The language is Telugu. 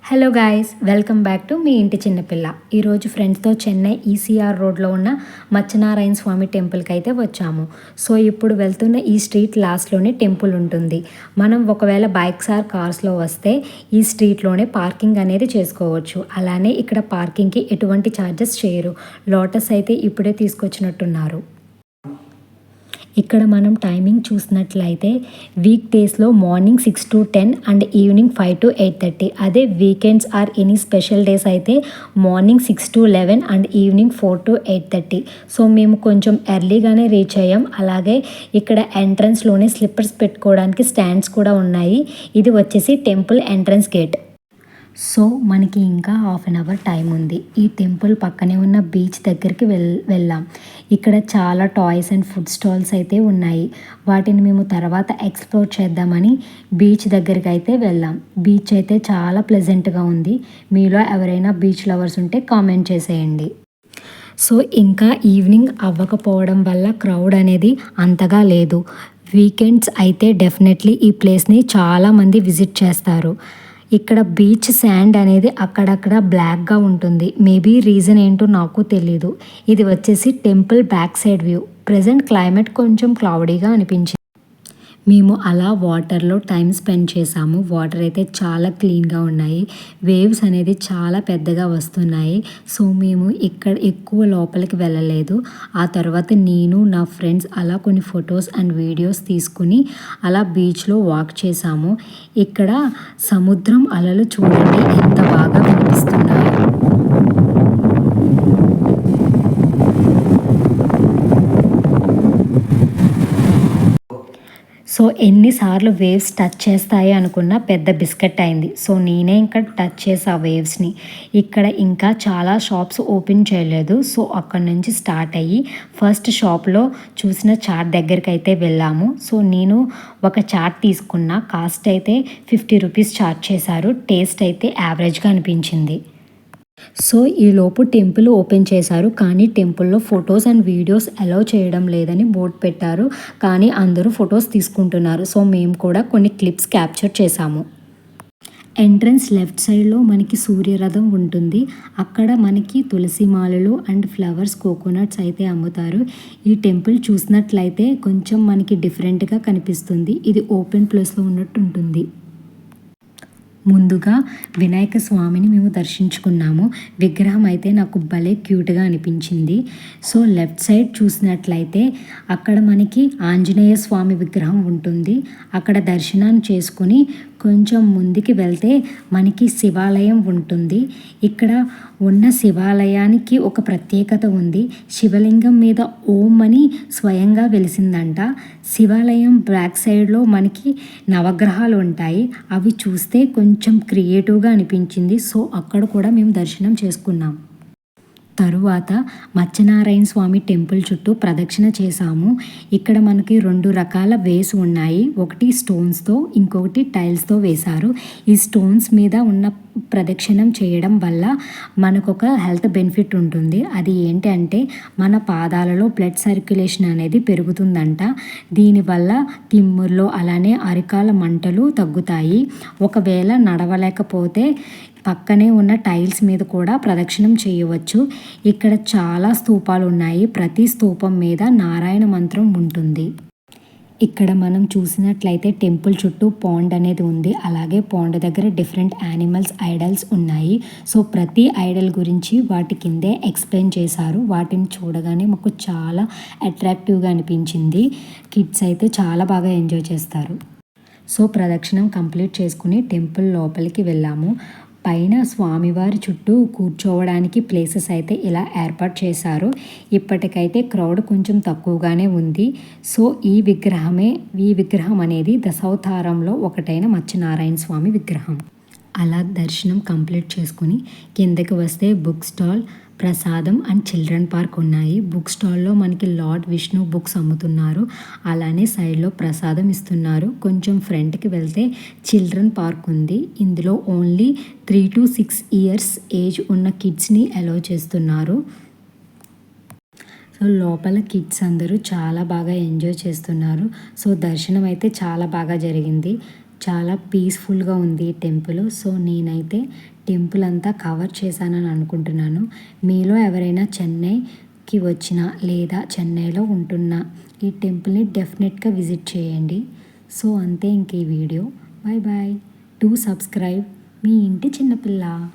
Hello guys, welcome back to మీ ఇంటి చిన్నపిల్ల. ఈరోజు ఫ్రెండ్స్తో చెన్నై ఈసీఆర్ రోడ్లో ఉన్న మచ్చనారాయణ స్వామి టెంపుల్కి అయితే వచ్చాము. సో ఇప్పుడు వెళ్తున్న ఈ స్ట్రీట్ లాస్ట్లోనే టెంపుల్ ఉంటుంది. మనం ఒకవేళ బైక్స్ ఆర్ కార్స్లో వస్తే ఈ స్ట్రీట్లోనే పార్కింగ్ అనేది చేసుకోవచ్చు. అలానే ఇక్కడ పార్కింగ్కి ఎటువంటి ఛార్జెస్ చేయరు. లోటస్ అయితే ఇప్పుడే తీసుకొచ్చినట్టున్నారు. ఇక్కడ మనం టైమింగ్ చూసినట్లయితే వీక్ డేస్లో morning 6 to 10 and evening 5 to 8:30. అదే weekends or any special days అయితే morning 6 to 11 and evening 4 to 8:30. So మేము కొంచెం ఎర్లీగానే రీచ్ అయ్యాం. అలాగే ఇక్కడ ఎంట్రన్స్లోనే స్లిప్పర్స్ పెట్టుకోవడానికి స్టాండ్స్ కూడా ఉన్నాయి. ఇది వచ్చేసి టెంపుల్ ఎంట్రన్స్ గేట్. సో మనకి ఇంకా హాఫ్ అన్ అవర్ టైం ఉంది. ఈ టెంపుల్ పక్కనే ఉన్న బీచ్ దగ్గరికి వెళ్ళాం. ఇక్కడ చాలా టాయ్స్ అండ్ ఫుడ్ స్టాల్స్ అయితే ఉన్నాయి. వాటిని మేము తర్వాత ఎక్స్ప్లోర్ చేద్దామని బీచ్ దగ్గరికి అయితే వెళ్ళాం. బీచ్ అయితే చాలా ప్లెజెంట్గా ఉంది. మీలో ఎవరైనా బీచ్ లవర్స్ ఉంటే కామెంట్ చేసేయండి. సో ఇంకా ఈవినింగ్ అవ్వకపోవడం వల్ల క్రౌడ్ అనేది అంతగా లేదు. వీకెండ్స్ అయితే డెఫినెట్లీ ఈ ప్లేస్ని చాలామంది విజిట్ చేస్తారు. ఇక్కడ బీచ్ శాండ్ అనేది అక్కడక్కడ బ్లాక్గా ఉంటుంది. మేబీ రీజన్ ఏంటో నాకు తెలీదు. ఇది వచ్చేసి temple back side view. Present climate కొంచెం క్లౌడీగా అనిపించింది. మేము అలా వాటర్లో టైం స్పెండ్ చేసాము. వాటర్ అయితే చాలా క్లీన్గా ఉన్నాయి. వేవ్స్ అనేది చాలా పెద్దగా వస్తున్నాయి. సో మేము ఇక్కడ ఎక్కువ లోపలికి వెళ్ళలేదు. ఆ తర్వాత నేను నా ఫ్రెండ్స్ అలా కొన్ని ఫొటోస్ అండ్ వీడియోస్ తీసుకుని అలా బీచ్లో వాక్ చేసాము. ఇక్కడ సముద్రం అలలు చూడండి ఎంత బాగా కనిపిస్తున్నాయి. సో ఎన్నిసార్లు వేవ్స్ టచ్ చేస్తాయి అనుకున్న పెద్ద బిస్కెట్ అయింది. సో నేనే ఇంకా టచ్ చేసా వేవ్స్ని. ఇక్కడ ఇంకా చాలా షాప్స్ ఓపెన్ చేయలేదు. సో అక్కడ నుంచి స్టార్ట్ అయ్యి ఫస్ట్ షాప్లో చూసిన చాట్ దగ్గరికి అయితే వెళ్ళాము. సో నేను ఒక చాట్ తీసుకున్న. కాస్ట్ అయితే 50 రూపీస్ చార్జ్ చేశారు. టేస్ట్ అయితే యావరేజ్గా అనిపించింది. సో ఈలోపు టెంపుల్ ఓపెన్ చేశారు. కానీ టెంపుల్లో ఫొటోస్ అండ్ వీడియోస్ అలౌ చేయడం లేదని బోర్డు పెట్టారు. కానీ అందరూ ఫొటోస్ తీసుకుంటున్నారు. సో మేము కూడా కొన్ని క్లిప్స్ క్యాప్చర్ చేశాము. ఎంట్రన్స్ లెఫ్ట్ సైడ్లో మనకి సూర్యరథం ఉంటుంది. అక్కడ మనకి తులసి మాలలు అండ్ ఫ్లవర్స్, కోకోనట్స్ అయితే అమ్ముతారు. ఈ టెంపుల్ చూసినట్లయితే కొంచెం మనకి డిఫరెంట్గా కనిపిస్తుంది. ఇది ఓపెన్ ప్లేస్లో ఉన్నట్టు ఉంటుంది. ముందుగా వినాయక స్వామిని మేము దర్శించుకున్నాము. విగ్రహం అయితే నాకు భలే క్యూట్గా అనిపించింది. సో లెఫ్ట్ సైడ్ చూసినట్లయితే అక్కడ మనకి ఆంజనేయ స్వామి విగ్రహం ఉంటుంది. అక్కడ దర్శనాన్ని చేసుకుని కొంచెం ముందుకి వెళ్తే మనకి శివాలయం ఉంటుంది. ఇక్కడ ఉన్న శివాలయానికి ఒక ప్రత్యేకత ఉంది. శివలింగం మీద ఓం అని స్వయంగా వెలిసిందంట. శివాలయం బ్యాక్ సైడ్లో మనకి నవగ్రహాలు ఉంటాయి. అవి చూస్తే కొంచెం క్రియేటివ్గా అనిపించింది. సో అక్కడ కూడా మేము దర్శనం చేసుకున్నాం. తరువాత మచ్చనారాయణ స్వామి టెంపుల్ చుట్టూ ప్రదక్షిణ చేశాము. ఇక్కడ మనకి 2 రకాల వేస్ ఉన్నాయి. ఒకటి స్టోన్స్తో, ఇంకొకటి టైల్స్తో వేశారు. ఈ స్టోన్స్ మీద ఉన్న ప్రదక్షిణం చేయడం వల్ల మనకొక హెల్త్ బెనిఫిట్ ఉంటుంది. అది ఏంటంటే మన పాదాలలో బ్లడ్ సర్క్యులేషన్ అనేది పెరుగుతుందంట. దీనివల్ల తిమ్ముర్లో అలానే అరికాల మంటలు తగ్గుతాయి. ఒకవేళ నడవలేకపోతే పక్కనే ఉన్న టైల్స్ మీద కూడా ప్రదక్షిణం చేయవచ్చు. ఇక్కడ చాలా స్తూపాలు ఉన్నాయి. ప్రతి స్తూపం మీద నారాయణ మంత్రం ఉంటుంది. ఇక్కడ మనం చూసినట్లయితే టెంపుల్ చుట్టూ పాండ్ అనేది ఉంది. అలాగే పాండ్ దగ్గర డిఫరెంట్ యానిమల్స్ ఐడల్స్ ఉన్నాయి. సో ప్రతి ఐడల్ గురించి వాటి కిందే ఎక్స్ప్లెయిన్ చేశారు. వాటిని చూడగానే మాకు చాలా అట్రాక్టివ్గా అనిపించింది. కిడ్స్ అయితే చాలా బాగా ఎంజాయ్ చేస్తారు. సో ప్రదక్షిణం కంప్లీట్ చేసుకుని టెంపుల్ లోపలికి వెళ్ళాము. పైన స్వామివారి చుట్టూ కూర్చోవడానికి ప్లేసెస్ అయితే ఇలా ఏర్పాటు చేశారు. ఇప్పటికైతే క్రౌడ్ కొంచెం తక్కువగానే ఉంది. సో ఈ విగ్రహం అనేది దశావతారంలో ఒకటైన మచ్చనారాయణ స్వామి విగ్రహం. అలా దర్శనం కంప్లీట్ చేసుకుని కిందకి వస్తే బుక్ స్టాల్, ప్రసాదం అండ్ చిల్డ్రన్ పార్క్ ఉన్నాయి. బుక్ స్టాల్లో మనకి లార్డ్ విష్ణు బుక్స్ అమ్ముతున్నారు. అలానే సైడ్లో ప్రసాదం ఇస్తున్నారు. కొంచెం ఫ్రంట్కి వెళ్తే చిల్డ్రన్ పార్క్ ఉంది. ఇందులో ఓన్లీ 3 to 6 years ఏజ్ ఉన్న కిడ్స్ని అలౌ చేస్తున్నారు. సో లోపల కిడ్స్ అందరూ చాలా బాగా ఎంజాయ్ చేస్తున్నారు. సో దర్శనం అయితే చాలా బాగా జరిగింది. చాలా పీస్ఫుల్గా ఉంది ఈ టెంపుల్. సో నేనైతే టెంపుల్ అంతా కవర్ చేశానని అనుకుంటున్నాను. మీలో ఎవరైనా చెన్నైకి వచ్చినా లేదా చెన్నైలో ఉంటున్నా ఈ టెంపుల్ని డెఫినెట్గా విజిట్ చేయండి. సో అంతే ఇంక ఈ వీడియో. Bye bye. డూ సబ్స్క్రైబ్ మీ ఇంటి చిన్నపిల్ల.